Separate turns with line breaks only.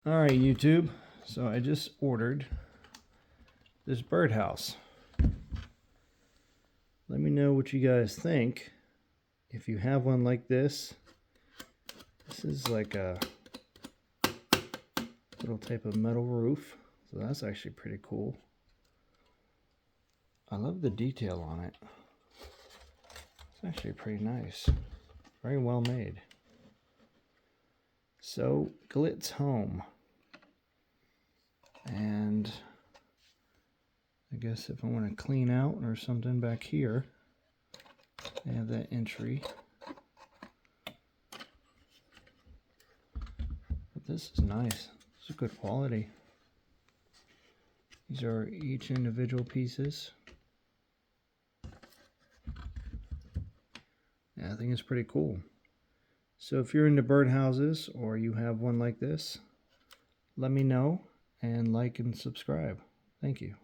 Alright, YouTube, so I just ordered this birdhouse. Let me know what you guys think. If you have one like this is like a little type of metal roof, so that's actually pretty cool. I love the detail on it. It's actually pretty nice. Very well made. So, Glitz Home. And I guess if I want to clean out or something back here, I have that entry. But this is nice. This is good quality. These are each individual pieces. Yeah, I think it's pretty cool. So if you're into birdhouses or you have one like this, let me know and like and subscribe. Thank you.